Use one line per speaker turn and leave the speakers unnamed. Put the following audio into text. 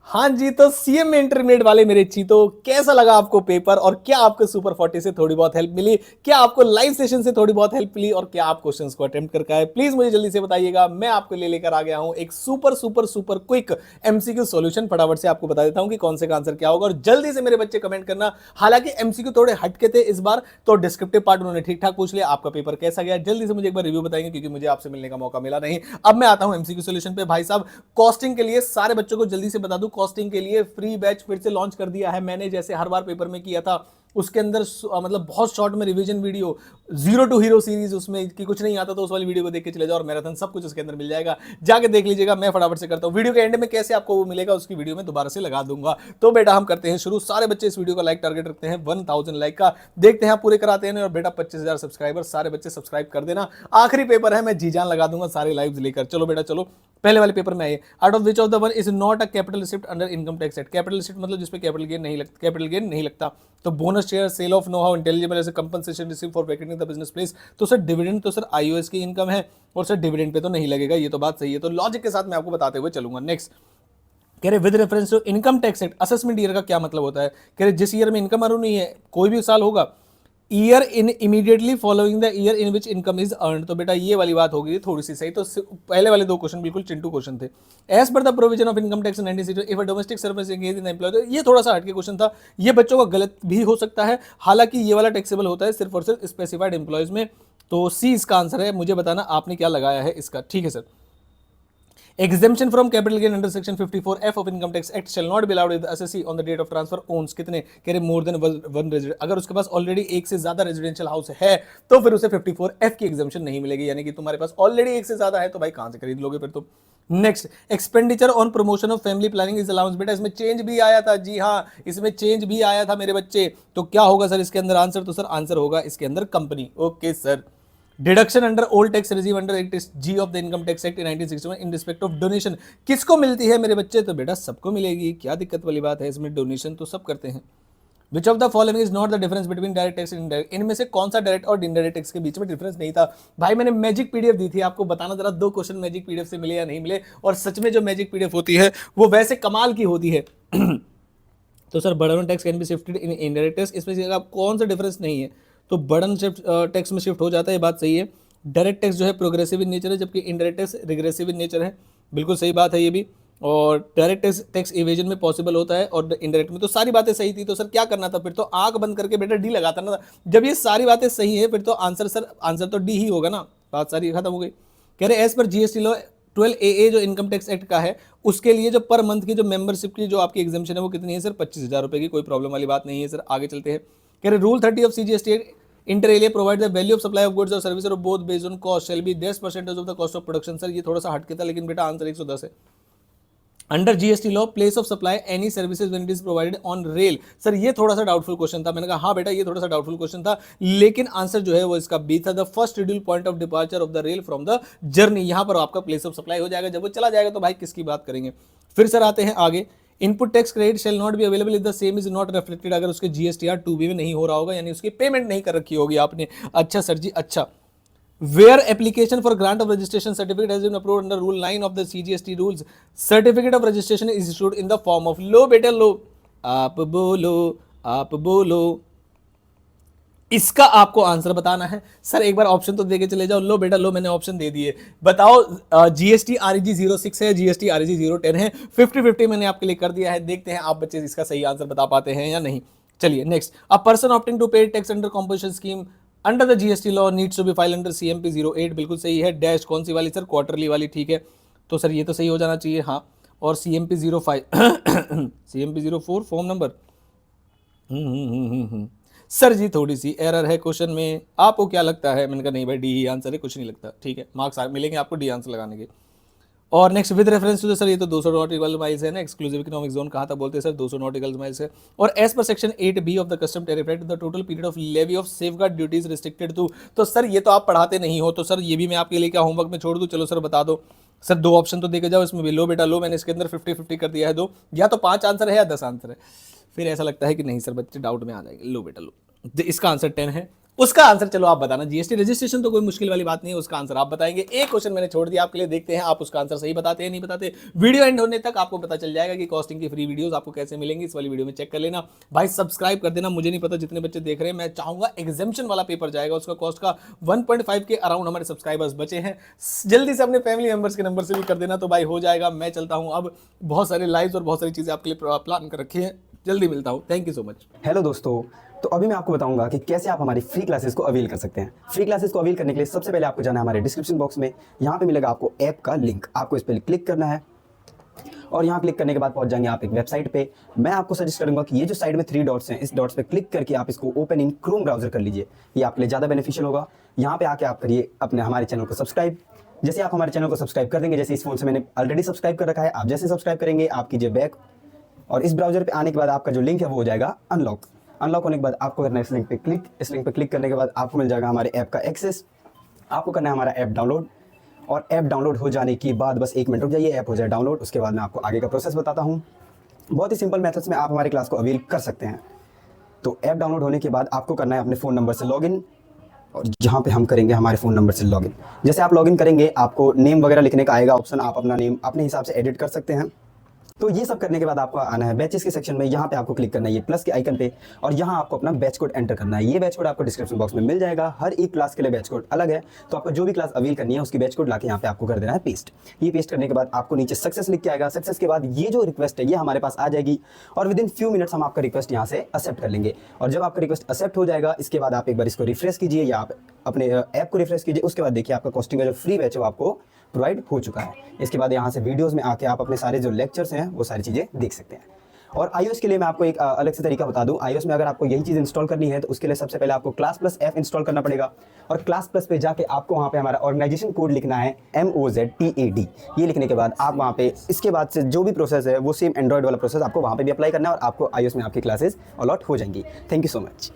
हाँ जी, तो सीएम में इंटरमीडिएट वाले मेरे चीतो, कैसा लगा आपको पेपर और क्या आपको सुपर 40 से थोड़ी बहुत हेल्प मिली? क्या आपको लाइव सेशन से थोड़ी बहुत हेल्प मिली और क्या आप क्वेश्चंस को अटेम्प्ट करके आए? प्लीज मुझे जल्दी से बताइएगा। मैं आपको लेकर आ गया हूं एक super super super quick MCQ solution. फटाफट से आपको बता देता हूं कि कौन से का आंसर क्या होगा और जल्दी से मेरे बच्चे कमेंट करना। हालांकि एमसीक्यू थोड़े हटके थे इस बार, तो डिस्क्रिप्टिव पार्ट उन्होंने ठीक ठाक पूछ लिया। आपका पेपर कैसा गया जल्दी से मुझे एक बार रिव्यू बताएंगे, क्योंकि मुझे आपसे मिलने का मौका मिला नहीं। अब मैं आता हूं एमसीक्यू सॉल्यूशन पे। भाई साहब, कॉस्टिंग के लिए सारे बच्चों को जल्दी से बता दूं, कॉस्टिंग के लिए फ्री बैच फिर से लॉन्च कर दिया है मैंने, जैसे हर बार पेपर में किया था। उसके अंदर मतलब बहुत शॉर्ट में revision video, zero to hero series, उसमें कि कुछ नहीं आता तो उस वाली वीडियो को देख के चले जाओ, और मैराथन सब कुछ उसके अंदर मिल जाएगा, जाके देख लीजिएगा। मैं फटाफट से करता हूं, वीडियो के एंड में कैसे आपको वो मिलेगा उसकी वीडियो में दोबारा से लगा दूंगा। तो बेटा हम करते हैं शुरू। सारे बच्चे इस वीडियो का लाइक टारगेट रखते हैं 1000 लाइक का, देखते हैं पूरे कराते हैं। और बेटा 25,000 सब्सक्राइबर, सारे बच्चे सब्सक्राइब कर देना। आखिरी पेपर है, मैं जी जान लगा दूंगा सारे लाइव्स लेकर। चलो बेटा चलो, पहले वाले पेपर में आइए। Out of which of the one is not a capital receipt under income tax act? Capital receipt मतलब जिसपे कैपिटल गेन नहीं लगता। तो bonus share, sale of know how, intelligible as compensation receive for vacating the business place. तो sir dividend तो sir IOS की income है, और सर डिविडेंड पे तो नहीं लगेगा, ये तो बात सही है। तो लॉजिक के साथ मैं आपको बताते हुए चलूंगा। नेक्स्ट कह रहे with reference to income tax act, assessment year का क्या मतलब होता है? कह रहे जिस ईयर में इनकम अर्न हुई है, कोई भी साल होगा, year in immediately following the year in which income is earn. तो बेटा ये वाली बात होगी थोड़ी सी सही। तो पहले वाले दो क्वेश्चन बिल्कुल चिंटू क्वेश्चन थे। As per the provision of income tax 1960 if a domestic service engage in employ, तो ये थोड़ा सा हटके क्वेश्चन था, ये बच्चों का गलत भी हो सकता है। हालांकि ये वाला टैक्सेबल होता है सिर्फ और सिर्फ स्पेसिफाइड एम्प्लॉयज में। तो सी इसका आंसर है। मुझे बताना आपने क्या लगाया है इसका। ठीक है sir. Exemption from capital gain under section 54F of Income Tax Act shall not be allowed if the assessee on the date of transfer owns कितने, कह रहे मोर देन वन रेजिडेंट। अगर उसके पास ऑलरेडी एक से ज्यादा रेजिडेंशियल हाउस है तो फिर उसे 54F की एग्जामेशन नहीं मिलेगी, यानी कि तुम्हारे पास ऑलरेडी एक से ज्यादा है तो भाई कहां से खरीद लोगे फिर तुम। Next, expenditure on promotion of family planning is allowance. बेटा इसमें चेंज भी आया था, जी हाँ इसमें चेंज भी आया था मेरे बच्चे। तो क्या होगा सर इसके अंदर आंसर? तो सर आंसर होगा इसके अंदर company. Okay sir. Deduction under old tax receive under act G of the income tax act 1961 in respect of donation किसको मिलती है मेरे बच्चे? तो बेटा सबको मिलेगी, क्या दिक्कत वाली बात है इसमें, डोनेशन तो सब करते हैं। विच of the following is not the difference between direct tax and indirect? इनमें से कौन सा डायरेक्ट और इनडायरेक्ट टैक्स के बीच में डिफरेंस नहीं था? भाई मैंने मैजिक पीडीएफ दी थी आपको, बताना जरा दो क्वेश्चन मैजिक पीडीएफ से मिले या नहीं मिले। और सच में जो मैजिक पीडीएफ होती है वो वैसे कमाल की होती है। तो sir burden tax can be shifted in indirect tax, इसमें से आप कौन सा डिफरेंस नहीं है? तो बर्डन शिफ्ट टैक्स में शिफ्ट हो जाता है, बात सही है। डायरेक्ट टैक्स जो है प्रोग्रेसिव इन नेचर है, जबकि indirect tax regressive in nature है, बिल्कुल सही बात है ये भी। और डायरेक्ट टैक्स इवेजन में पॉसिबल होता है और इनडायरेक्ट में। तो सारी बातें सही थी, तो सर क्या करना था फिर? तो आंख बंद करके बेटा डी लगाता ना। जब ये सारी बातें सही है फिर तो आंसर सर आंसर तो डी ही होगा ना, बात सारी खत्म हो गई। कह रहे as per GST law 12AA जो इनकम टैक्स एक्ट का है, उसके लिए जो पर मंथ की जो मेंबरशिप की जो आपकी एग्जामेशन है वो कितनी है सर? 25,000 रुपए की, कोई प्रॉब्लम वाली बात नहीं है सर। आगे चलते हैं। कह रहे rule 30 of CGST act inter area provide the value of supply of goods और सर्विस और both based on cost shall be 10% of the cost of production. Sir ये थोड़ा सा हटके था, लेकिन बेटा आंसर 110 है। Under GST law place of supply any services when it is provided on rail. Sir ये थोड़ा सा डाउटफुल क्वेश्चन था, मैंने कहा हाँ बेटा ये थोड़ा सा डाउटफुल क्वेश्चन था, लेकिन आंसर जो है वो इसका बी था। The first schedule point of departure of the rail from the journey, यहां पर आपका प्लेस ऑफ सप्लाई हो जाएगा। जब वो चला जाएगा तो भाई किसकी बात करेंगे। फिर सर आते हैं आगे। Input tax credit shall not be available if the same is not reflected, अगर उसके जीएसटीआर 2B में नहीं हो रहा होगा, यानी उसकी पेमेंट नहीं कर रखी होगी आपने। अच्छा सर जी अच्छा। Where application for grant of registration certificate has been approved under Rule 9 of the CGST rules, certificate of registration is issued in the form of लो बेटा लो, आप बोलो, आप बोलो। इसका आपको आंसर बताना है। सर एक बार ऑप्शन तो देके चले जाओ। लो बेटा लो, मैंने ऑप्शन दे दिए। बताओ जीएसटी आरईजी 06 है, जीएसटी आरईजी 010 है। 50-50 मैंने आपके लिए कर दिया है। देखते हैं आप बच्चे इसका सही आंसर बता पाते हैं या नहीं। चलिए next. A person opting to pay tax under composition scheme under the GST law needs to be file under CMP 08, बिल्कुल सही है। डैश कौन सी वाली सर? क्वार्टरली वाली, ठीक है। तो सर ये तो सही हो जाना चाहिए, हाँ। और CMP 05 CMP 04 form number. Sir ji थोड़ी सी एरर है क्वेश्चन में, आपको क्या लगता है? मैंने कहा नहीं भाई डी ही आंसर है, कुछ नहीं लगता, ठीक है। मार्क्स मिलेंगे आपको डी आंसर लगाने के। और next with reference to sir ये तो 200 नॉटिकल माइल्स है ना, एक्सक्लूसिव इकोनॉमिक जोन कहा था बोलते हैं सर 200 नॉटिकल माइल्स है। और as per section 8B of the custom tariff rate the total period of levy of safeguard duties restricted to. तो सर ये तो आप पढ़ाते नहीं हो, तो सर ये भी मैं आपके लिए क्या होमवर्क में छोड़ दूं? चलो सर बता दो। सर दो ऑप्शन तो देके जाओ इसमें भी। लो बेटा लो, मैंने इसके अंदर 50-50 कर दिया है दो, या तो 5 आंसर है या 10 आंसर है। फिर ऐसा लगता है कि नहीं सर बच्चे डाउट में आ जाएंगे। लो बेटा लो, इसका आंसर 10 है। उसका आंसर चलो आप बताना। जीएसटी रजिस्ट्रेशन तो कोई मुश्किल वाली बात नहीं है, उसका आंसर आप बताएंगे। एक क्वेश्चन मैंने छोड़ दिया आपके लिए, देखते हैं आप उसका आंसर सही बताते हैं नहीं बताते। वीडियो एंड होने तक आपको पता चल जाएगा कि कॉस्टिंग की फ्री वीडियोस आपको कैसे मिलेंगी, इस वाली वीडियो में चेक कर लेना। भाई सब्सक्राइब कर देना, मुझे नहीं पता जितने बच्चे देख रहे हैं, मैं चाहूंगा एग्जामिशन वाला पेपर जाएगा, उसका कॉस्ट का 1.5 के अराउंड हमारे सब्सक्राइबर्स बचे हैं, जल्दी से अपने फैमिली मेंबर्स के नंबर से भी कर देना, तो भाई हो जाएगा। मैं चलता हूं, अब बहुत सारे लाइव्स और बहुत सारी चीजें आपके लिए प्लान कर रखी हैं, जल्दी मिलता हूं। Thank you so much.
Hello दोस्तों, तो अभी मैं आपको बताऊंगा कि कैसे आप हमारी फ्री क्लासेस को अवेल कर सकते हैं। फ्री क्लासेस को अवेल करने के लिए सबसे पहले आपको जाना है हमारे डिस्क्रिप्शन बॉक्स में। यहाँ पे मिलेगा आपको ऐप का लिंक, आपको इस पर क्लिक करना है और यहाँ क्लिक करने के बाद पहुंच जाएंगे आप एक वेबसाइट पे। मैं आपको सजेस्ट करूंगा कि ये जो साइड में 3 डॉट्स हैं, इस डॉट्स पे क्लिक करके आप इसको ओपन इन क्रोम ब्राउजर कर लीजिए, ये आपके लिए ज़्यादा बेनिफिशियल होगा। यहाँ पे आके आप करिए अपने हमारे चैनल को सब्सक्राइब। जैसे आप हमारे चैनल को सब्सक्राइब कर देंगे, जैसे इस फोन से मैंने ऑलरेडी सब्सक्राइब कर रखा है, आप जैसे सब्सक्राइब करेंगे आप कीजिए बैक और इस ब्राउजर पे आने के बाद आपका जो लिंक है वो हो जाएगा अनलॉक। अनलॉक होने के बाद आपको करना है इस लिंक पे क्लिक। इस लिंक पे क्लिक करने के बाद आपको मिल जाएगा हमारे ऐप का एक्सेस। आपको करना है हमारा ऐप डाउनलोड और ऐप डाउनलोड हो जाने के बाद बस 1 मिनट रुक जाइए, ऐप हो जाए डाउनलोड। उसके बाद मैं आपको आगे का प्रोसेस बताता हूँ। बहुत ही सिंपल मेथड्स में आप हमारी क्लास को अवेल कर सकते हैं। तो ऐप डाउनलोड होने के बाद आपको करना है अपने फ़ोन नंबर से लॉगिन, और जहाँ पे हम करेंगे हमारे फ़ोन नंबर से लॉगिन। जैसे आप लॉगिन करेंगे आपको नेम वगैरह लिखने का आएगा ऑप्शन, आप अपना नेम अपने हिसाब से एडिट कर सकते हैं। तो ये सब करने के बाद आपको आना है बैचेस के सेक्शन में। यहाँ पे आपको क्लिक करना है ये प्लस के आइकन पे और यहाँ आपको अपना बैच कोड एंटर करना है। ये बैच कोड आपको डिस्क्रिप्शन बॉक्स में मिल जाएगा। हर एक क्लास के लिए बैच कोड अलग है, तो आपको जो भी क्लास अवेल करनी है उसकी बैच कोड लाके यहाँ पे आपको कर देना है पेस्ट। ये पेस्ट करने के बाद आपको नीचे सक्सेस लिख के आएगा। सक्सेस के बाद ये जो रिक्वेस्ट है ये हमारे पास आ जाएगी और विद इन फ्यू मिनट्स हम आपका रिक्वेस्ट यहाँ से एक्सेप्ट कर लेंगे। और जब आपका रिक्वेस्ट एक्सेप्ट हो जाएगा, इसके बाद आप एक बार इसको रिफ्रेश कीजिए या आप अपने ऐप को रिफ्रेश कीजिए। उसके बाद देखिए आपका कॉस्टिंग का जो फ्री बैच है वो आपको प्रोवाइड हो चुका है। इसके बाद यहाँ से वीडियोस में आके आप अपने सारे जो लेक्चर्स हैं वो सारी चीज़ें देख सकते हैं। और iOS के लिए मैं आपको एक अलग से तरीका बता दूं। iOS में अगर आपको यही चीज़ इंस्टॉल करनी है तो उसके लिए सबसे पहले आपको क्लास प्लस ऐप इंस्टॉल करना पड़ेगा और क्लास प्लस पे जाके आपको वहाँ पे हमारा ऑर्गेनाइजेशन कोड लिखना है MOZTAD। ये लिखने के बाद आप वहाँ पे इसके बाद से जो भी प्रोसेस है वो सेम एंड्रॉइड वाला प्रोसेस आपको वहाँ पे भी अप्लाई करना है और आपको iOS में आपकी क्लासेस अलॉट हो जाएंगी। Thank you so much.